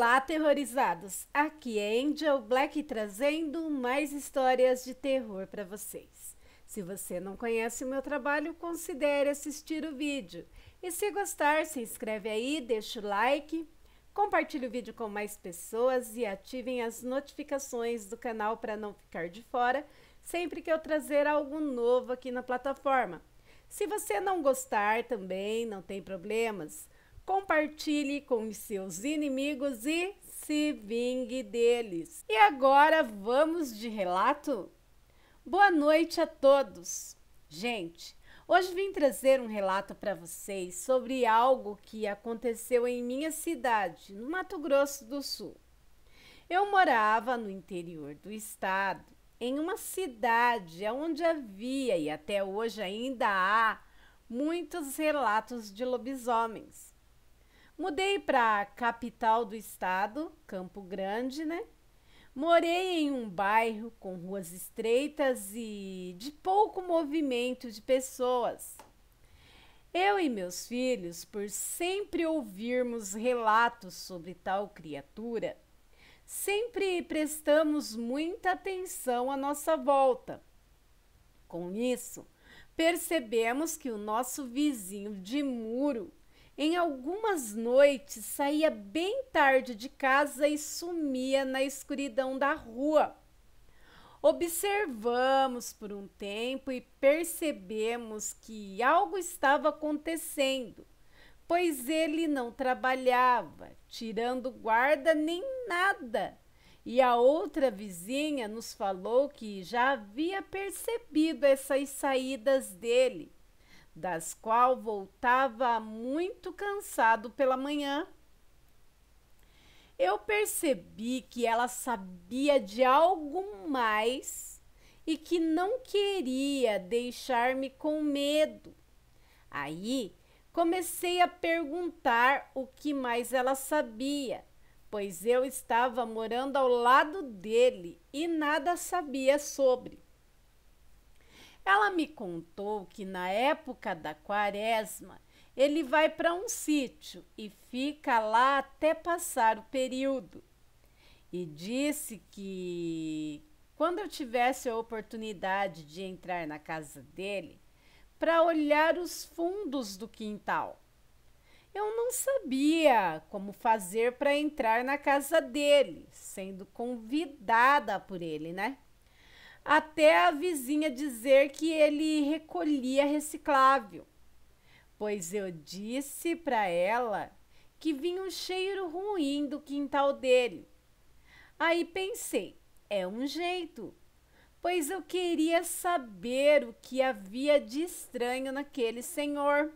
Olá, aterrorizados! Aqui é Angel Black trazendo mais histórias de terror para vocês. Se você não conhece o meu trabalho, considere assistir o vídeo. E se gostar, se inscreve aí, deixa o like, compartilhe o vídeo com mais pessoas e ativem as notificações do canal para não ficar de fora sempre que eu trazer algo novo aqui na plataforma. Se você não gostar também, não tem problemas. Compartilhe com os seus inimigos e se vingue deles. E agora vamos de relato? Boa noite a todos! Gente, hoje vim trazer um relato para vocês sobre algo que aconteceu em minha cidade, no Mato Grosso do Sul. Eu morava no interior do estado, em uma cidade onde havia e até hoje ainda há muitos relatos de lobisomens. Mudei para a capital do estado, Campo Grande, né? Morei em um bairro com ruas estreitas e de pouco movimento de pessoas. Eu e meus filhos, por sempre ouvirmos relatos sobre tal criatura, sempre prestamos muita atenção à nossa volta. Com isso, percebemos que o nosso vizinho de muro em algumas noites saía bem tarde de casa e sumia na escuridão da rua. Observamos por um tempo e percebemos que algo estava acontecendo, pois ele não trabalhava, tirando guarda nem nada. E a outra vizinha nos falou que já havia percebido essas saídas dele, das qual voltava muito cansado pela manhã. Eu percebi que ela sabia de algo mais e que não queria deixar-me com medo. Aí comecei a perguntar o que mais ela sabia, pois eu estava morando ao lado dele e nada sabia sobre. Ela me contou que na época da quaresma, ele vai para um sítio e fica lá até passar o período. E disse que quando eu tivesse a oportunidade de entrar na casa dele, para olhar os fundos do quintal. Eu não sabia como fazer para entrar na casa dele, sendo convidada por ele, né? Até a vizinha dizer que ele recolhia reciclável, pois eu disse para ela que vinha um cheiro ruim do quintal dele. Aí pensei, é um jeito, pois eu queria saber o que havia de estranho naquele senhor.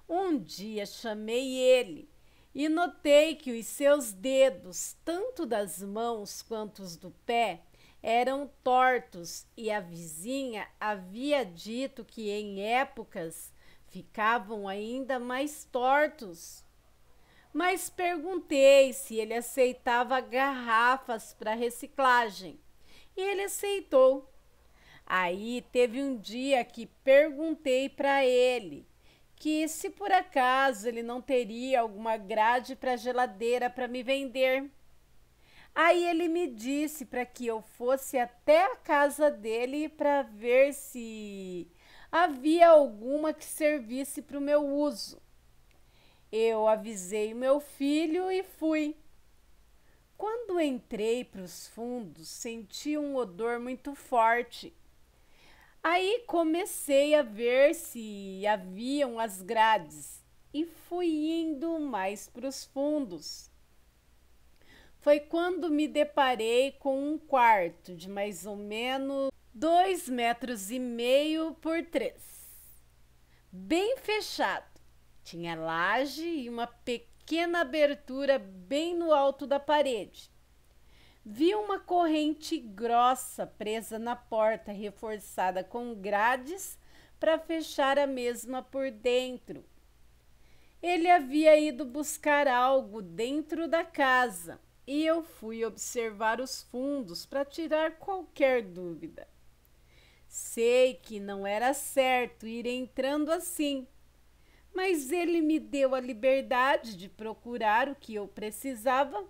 Um dia chamei ele e notei que os seus dedos, tanto das mãos quanto os do pé, eram tortos e a vizinha havia dito que em épocas ficavam ainda mais tortos. Mas perguntei se ele aceitava garrafas para reciclagem e ele aceitou. Aí teve um dia que perguntei para ele que se por acaso ele não teria alguma grade para geladeira para me vender. Aí ele me disse para que eu fosse até a casa dele para ver se havia alguma que servisse para o meu uso. Eu avisei o meu filho e fui. Quando entrei para os fundos, senti um odor muito forte. Aí comecei a ver se haviam as grades e fui indo mais para os fundos. Foi quando me deparei com um quarto de mais ou menos 2,5 metros por 3. Bem fechado. Tinha laje e uma pequena abertura bem no alto da parede. Vi uma corrente grossa presa na porta, reforçada com grades para fechar a mesma por dentro. Ele havia ido buscar algo dentro da casa e eu fui observar os fundos para tirar qualquer dúvida. Sei que não era certo ir entrando assim, mas ele me deu a liberdade de procurar o que eu precisava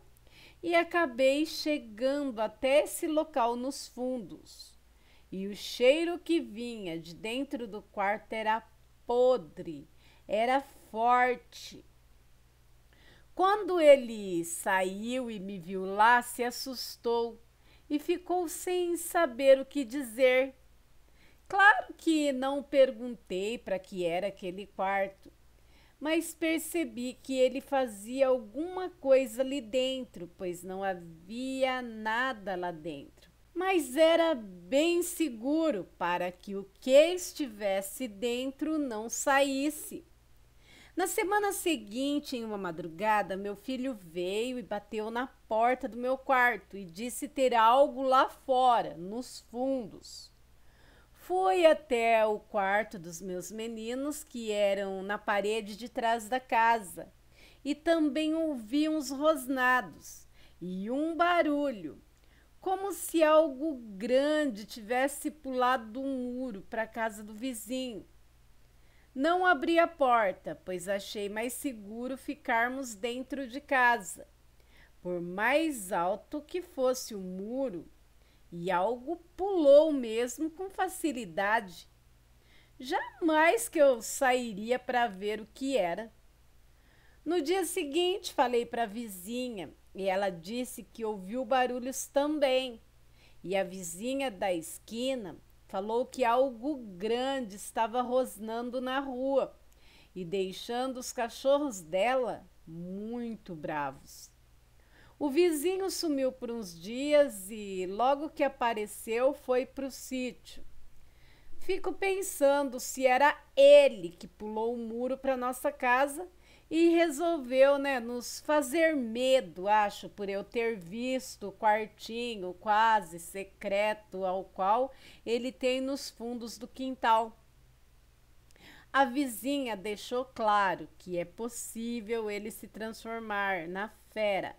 e acabei chegando até esse local nos fundos. E o cheiro que vinha de dentro do quarto era podre, era forte. Quando ele saiu e me viu lá, se assustou e ficou sem saber o que dizer. Claro que não perguntei para que era aquele quarto, mas percebi que ele fazia alguma coisa ali dentro, pois não havia nada lá dentro. Mas era bem seguro para que o que estivesse dentro não saísse. Na semana seguinte, em uma madrugada, meu filho veio e bateu na porta do meu quarto e disse ter algo lá fora, nos fundos. Fui até o quarto dos meus meninos, que eram na parede de trás da casa, e também ouvi uns rosnados e um barulho, como se algo grande tivesse pulado do muro para a casa do vizinho. Não abri a porta, pois achei mais seguro ficarmos dentro de casa. Por mais alto que fosse o muro, e algo pulou mesmo com facilidade. Jamais que eu sairia para ver o que era. No dia seguinte, falei para a vizinha e ela disse que ouviu barulhos também. E a vizinha da esquina falou que algo grande estava rosnando na rua e deixando os cachorros dela muito bravos. O vizinho sumiu por uns dias e logo que apareceu foi para o sítio. Fico pensando se era ele que pulou o muro para nossa casa e resolveu, nos fazer medo, acho, por eu ter visto o quartinho quase secreto ao qual ele tem nos fundos do quintal. A vizinha deixou claro que é possível ele se transformar na fera,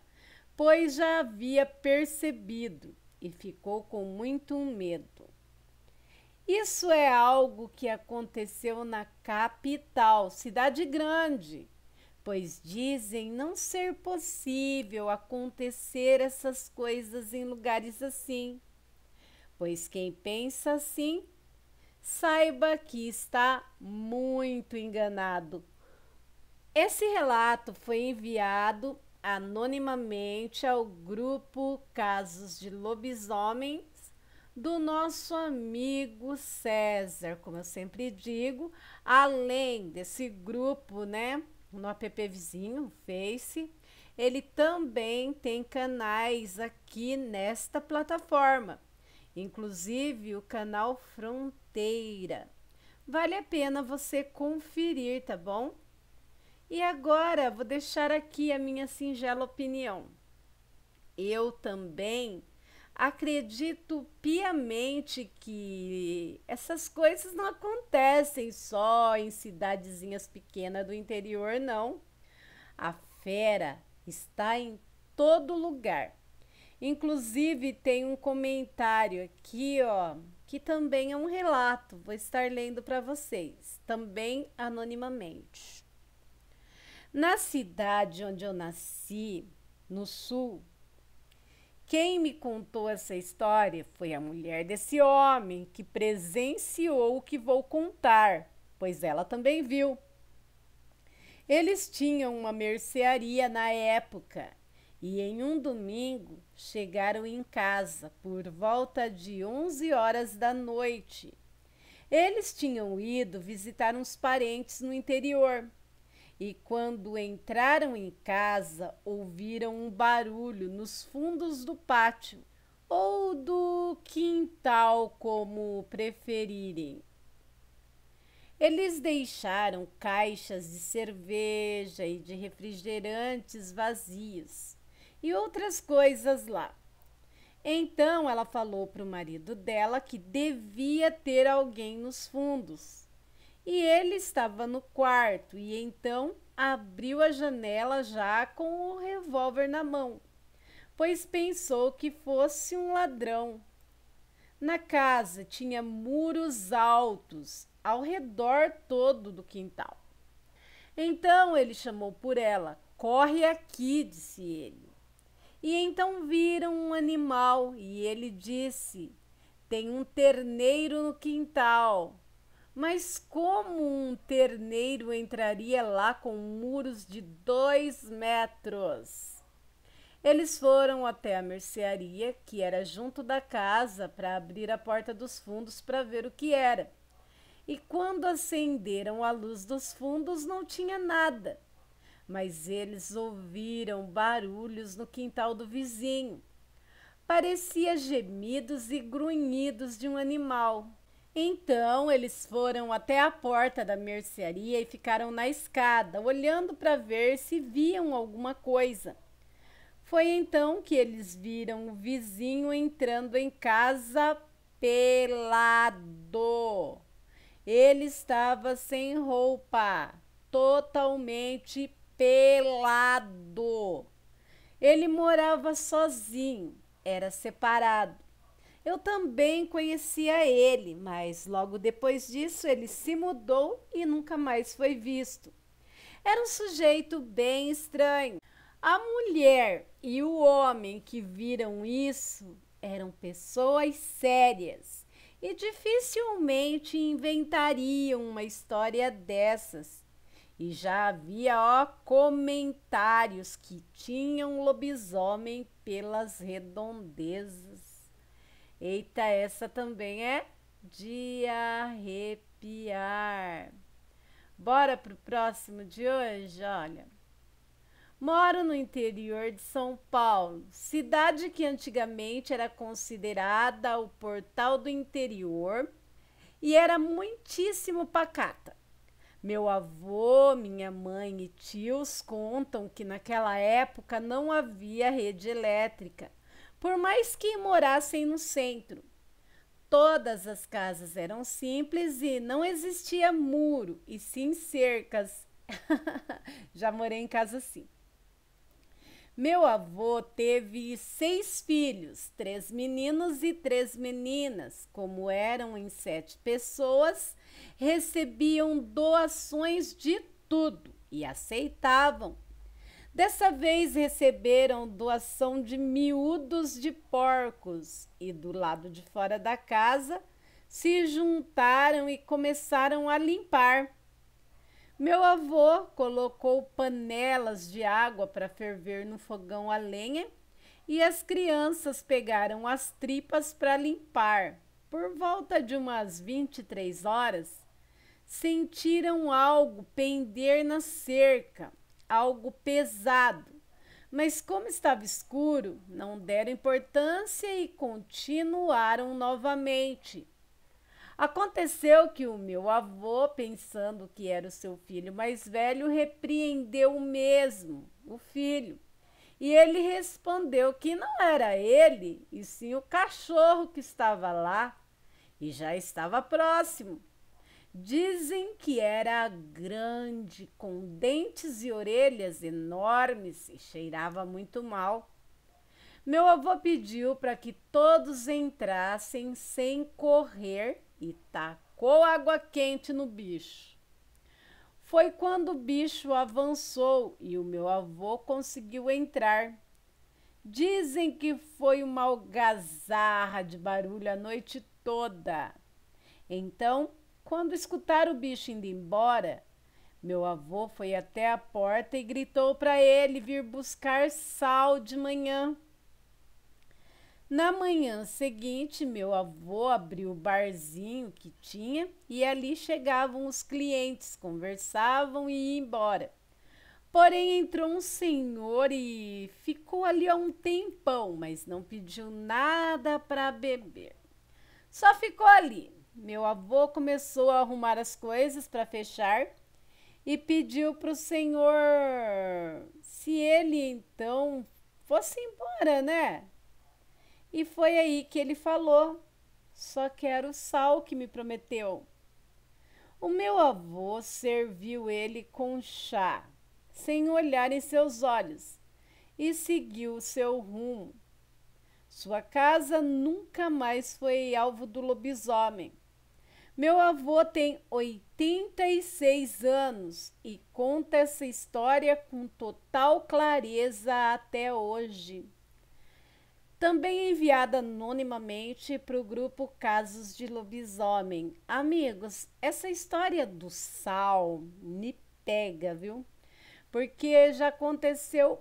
pois já havia percebido e ficou com muito medo. Isso é algo que aconteceu na capital, cidade grande, pois dizem não ser possível acontecer essas coisas em lugares assim. Pois quem pensa assim, saiba que está muito enganado. Esse relato foi enviado anonimamente ao grupo Casos de Lobisomens do nosso amigo César, como eu sempre digo, além desse grupo, no app vizinho, Face, ele também tem canais aqui nesta plataforma, inclusive o canal Fronteira. Vale a pena você conferir, tá bom? E agora vou deixar aqui a minha singela opinião. Eu também acredito piamente que essas coisas não acontecem só em cidadezinhas pequenas do interior, não. A fera está em todo lugar. Inclusive tem um comentário aqui, que também é um relato. Vou estar lendo para vocês, também anonimamente. Na cidade onde eu nasci, no sul, quem me contou essa história foi a mulher desse homem que presenciou o que vou contar, pois ela também viu. Eles tinham uma mercearia na época e em um domingo chegaram em casa por volta de 11 horas da noite. Eles tinham ido visitar uns parentes no interior. E quando entraram em casa, ouviram um barulho nos fundos do pátio, ou do quintal, como preferirem. Eles deixaram caixas de cerveja e de refrigerantes vazios e outras coisas lá. Então ela falou para o marido dela que devia ter alguém nos fundos. E ele estava no quarto e então abriu a janela já com o revólver na mão, pois pensou que fosse um ladrão. Na casa tinha muros altos ao redor todo do quintal. Então ele chamou por ela. Corre aqui, disse ele. E então viram um animal e ele disse: tem um terneiro no quintal. Mas como um terneiro entraria lá com muros de 2 metros? Eles foram até a mercearia, que era junto da casa, para abrir a porta dos fundos para ver o que era. E quando acenderam a luz dos fundos, não tinha nada. Mas eles ouviram barulhos no quintal do vizinho. Parecia gemidos e grunhidos de um animal. Então eles foram até a porta da mercearia e ficaram na escada, olhando para ver se viam alguma coisa. Foi então que eles viram o vizinho entrando em casa pelado. Ele estava sem roupa, totalmente pelado. Ele morava sozinho, era separado. Eu também conhecia ele, mas logo depois disso ele se mudou e nunca mais foi visto. Era um sujeito bem estranho. A mulher e o homem que viram isso eram pessoas sérias e dificilmente inventariam uma história dessas. E já havia, comentários que tinham lobisomem pelas redondezas. Eita, essa também é de arrepiar. Bora pro próximo de hoje, olha. Moro no interior de São Paulo, cidade que antigamente era considerada o portal do interior e era muitíssimo pacata. Meu avô, minha mãe e tios contam que naquela época não havia rede elétrica, por mais que morassem no centro. Todas as casas eram simples e não existia muro, e sim cercas. Já morei em casa assim. Meu avô teve 6 filhos, 3 meninos e 3 meninas. Como eram em 7 pessoas, recebiam doações de tudo e aceitavam. Dessa vez receberam doação de miúdos de porcos e do lado de fora da casa se juntaram e começaram a limpar. Meu avô colocou panelas de água para ferver no fogão a lenha e as crianças pegaram as tripas para limpar. Por volta de umas 23 horas, sentiram algo pender na cerca, algo pesado. Mas como estava escuro, não deram importância e continuaram novamente. Aconteceu que o meu avô, pensando que era o seu filho mais velho, repreendeu mesmo o filho. E ele respondeu que não era ele, e sim o cachorro que estava lá e já estava próximo. Dizem que era grande, com dentes e orelhas enormes e cheirava muito mal. Meu avô pediu para que todos entrassem sem correr e tacou água quente no bicho. Foi quando o bicho avançou e o meu avô conseguiu entrar. Dizem que foi uma algazarra de barulho a noite toda. Então, quando escutaram o bicho indo embora, meu avô foi até a porta e gritou para ele vir buscar sal de manhã. Na manhã seguinte, meu avô abriu o barzinho que tinha e ali chegavam os clientes, conversavam e iam embora. Porém, entrou um senhor e ficou ali há um tempão, mas não pediu nada para beber. Só ficou ali. Meu avô começou a arrumar as coisas para fechar e pediu para o senhor se ele então fosse embora, né? E foi aí que ele falou: só quero o sal que me prometeu. O meu avô serviu ele com chá, sem olhar em seus olhos, e seguiu seu rumo. Sua casa nunca mais foi alvo do lobisomem. Meu avô tem 86 anos e conta essa história com total clareza até hoje. Também enviada anonimamente para o grupo Casos de Lobisomem. Amigos, essa história do sal me pega, viu? Porque já aconteceu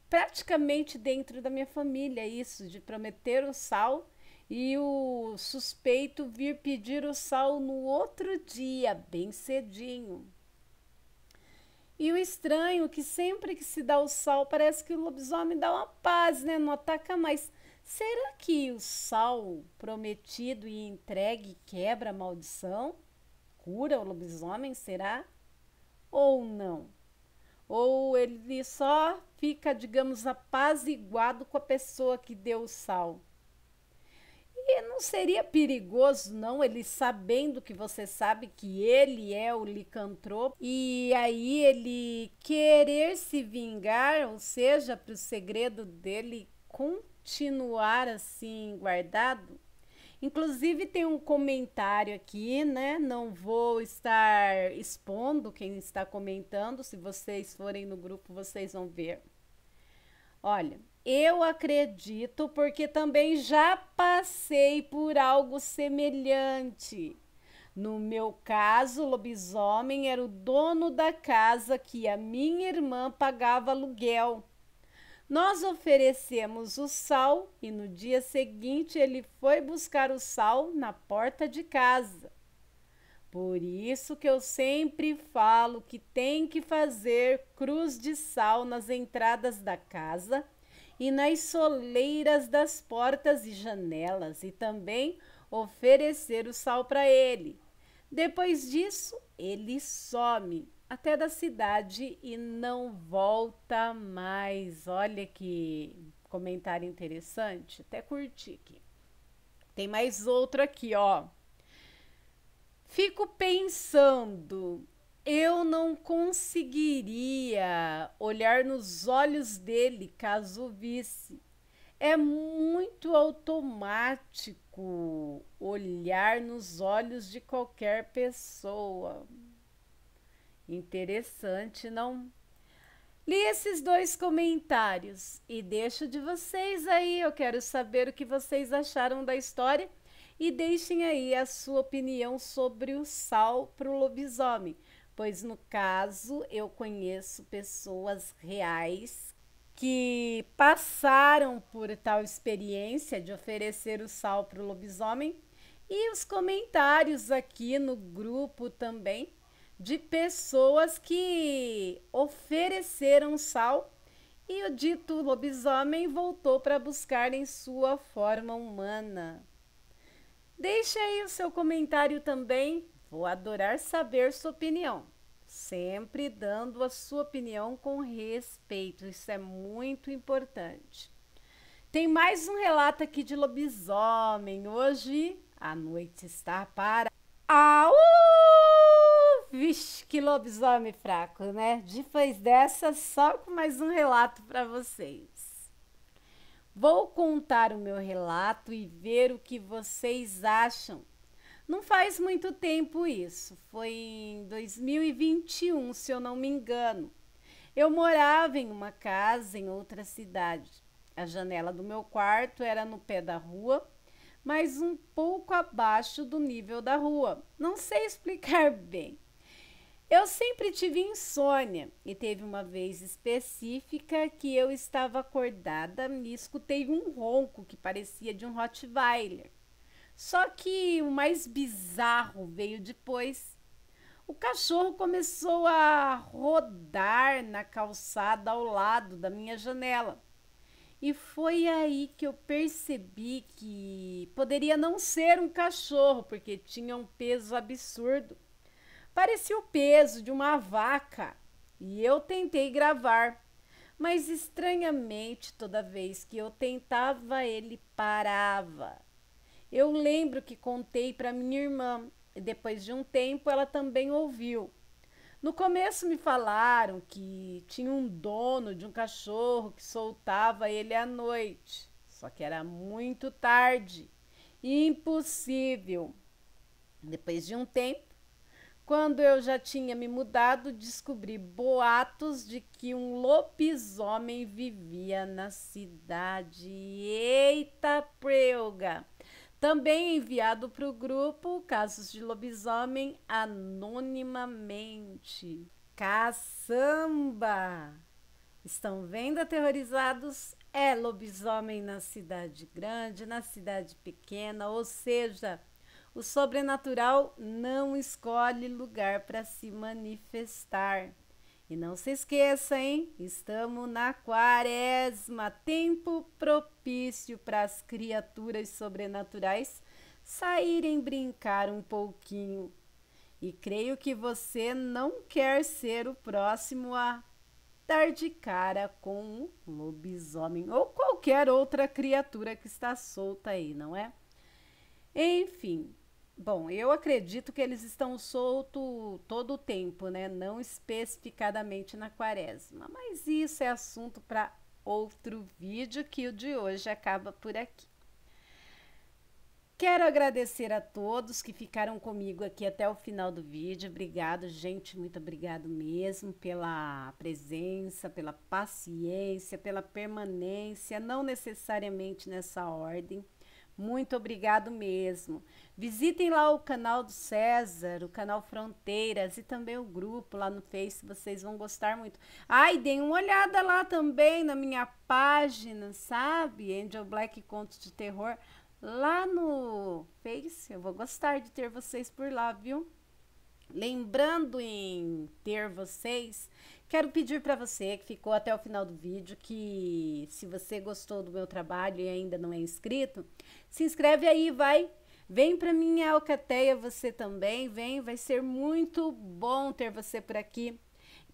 praticamente dentro da minha família isso, de prometer o sal e o suspeito vir pedir o sal no outro dia, bem cedinho. E o estranho é que sempre que se dá o sal, parece que o lobisomem dá uma paz, né? Não ataca mais. Será que o sal prometido e entregue quebra a maldição? Cura o lobisomem, será? Ou não? Ou ele só fica, digamos, apaziguado com a pessoa que deu o sal? E não seria perigoso, não, ele sabendo que você sabe que ele é o licantropo e aí ele querer se vingar, ou seja, para o segredo dele continuar assim guardado? Inclusive tem um comentário aqui, né? Não vou estar expondo quem está comentando, se vocês forem no grupo vocês vão ver. Olha, eu acredito porque também já passei por algo semelhante. No meu caso, o lobisomem era o dono da casa que a minha irmã pagava aluguel. Nós oferecemos o sal e no dia seguinte ele foi buscar o sal na porta de casa. Por isso que eu sempre falo que tem que fazer cruz de sal nas entradas da casa e nas soleiras das portas e janelas e também oferecer o sal para ele. Depois disso, ele some até da cidade e não volta mais. Olha que comentário interessante, até curti aqui. Tem mais outro aqui, ó. Fico pensando, eu não conseguiria olhar nos olhos dele caso o visse. É muito automático olhar nos olhos de qualquer pessoa. Interessante, não? Li esses dois comentários e deixo de vocês aí. Eu quero saber o que vocês acharam da história e deixem aí a sua opinião sobre o sal para o lobisomem, pois no caso eu conheço pessoas reais que passaram por tal experiência de oferecer o sal para o lobisomem e os comentários aqui no grupo também de pessoas que ofereceram sal e o dito lobisomem voltou para buscar em sua forma humana. Deixe aí o seu comentário também, vou adorar saber sua opinião. Sempre dando a sua opinião com respeito, isso é muito importante. Tem mais um relato aqui de lobisomem. Hoje a noite está para... Au! Vixe, que lobisomem fraco, né? Depois dessa, só com mais um relato para vocês. Vou contar o meu relato e ver o que vocês acham. Não faz muito tempo isso, foi em 2021, se eu não me engano. Eu morava em uma casa em outra cidade. A janela do meu quarto era no pé da rua, mas um pouco abaixo do nível da rua. Não sei explicar bem. Eu sempre tive insônia e teve uma vez específica que eu estava acordada e escutei um ronco que parecia de um Rottweiler. Só que o mais bizarro veio depois. O cachorro começou a rodar na calçada ao lado da minha janela. E foi aí que eu percebi que poderia não ser um cachorro, porque tinha um peso absurdo. Parecia o peso de uma vaca e eu tentei gravar, mas estranhamente toda vez que eu tentava ele parava. Eu lembro que contei para minha irmã e depois de um tempo ela também ouviu. No começo me falaram que tinha um dono de um cachorro que soltava ele à noite, só que era muito tarde, impossível. Depois de um tempo, quando eu já tinha me mudado, descobri boatos de que um lobisomem vivia na cidade. Eita preuga! Também enviado para o grupo Casos de Lobisomem anonimamente. Caçamba! Estão vendo, aterrorizados? É lobisomem na cidade grande, na cidade pequena, ou seja, o sobrenatural não escolhe lugar para se manifestar. E não se esqueça, hein? Estamos na quaresma, tempo propício para as criaturas sobrenaturais saírem brincar um pouquinho. E creio que você não quer ser o próximo a dar de cara com um lobisomem ou qualquer outra criatura que está solta aí, não é? Enfim, bom, eu acredito que eles estão soltos todo o tempo, né? Não especificadamente na quaresma, mas isso é assunto para outro vídeo, que o de hoje acaba por aqui. Quero agradecer a todos que ficaram comigo aqui até o final do vídeo. Obrigado, gente, muito obrigado mesmo pela presença, pela paciência, pela permanência, não necessariamente nessa ordem. Muito obrigado mesmo. Visitem lá o canal do César, o canal Fronteiras e também o grupo lá no Face, vocês vão gostar muito. Ai, deem uma olhada lá também na minha página, sabe? Angel Black Contos de Terror. Lá no Face, eu vou gostar de ter vocês por lá, viu? Lembrando em ter vocês, quero pedir para você que ficou até o final do vídeo que, se você gostou do meu trabalho e ainda não é inscrito, se inscreve aí, vai. Vem para minha alcateia você também, vem, vai ser muito bom ter você por aqui.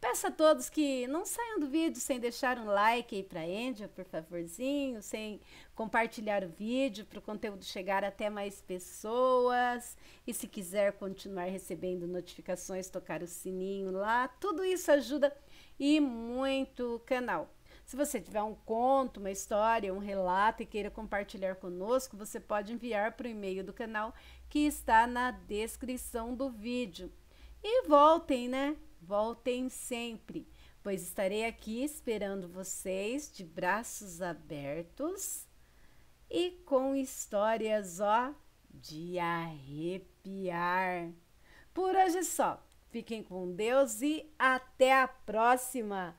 Peço a todos que não saiam do vídeo sem deixar um like aí para a Angel, por favorzinho, sem compartilhar o vídeo para o conteúdo chegar até mais pessoas. E se quiser continuar recebendo notificações, tocar o sininho lá, tudo isso ajuda e muito o canal. Se você tiver um conto, uma história, um relato e queira compartilhar conosco, você pode enviar para o e-mail do canal que está na descrição do vídeo. E voltem, né? Voltem sempre, pois estarei aqui esperando vocês de braços abertos e com histórias, ó, de arrepiar. Por hoje é só. Fiquem com Deus e até a próxima.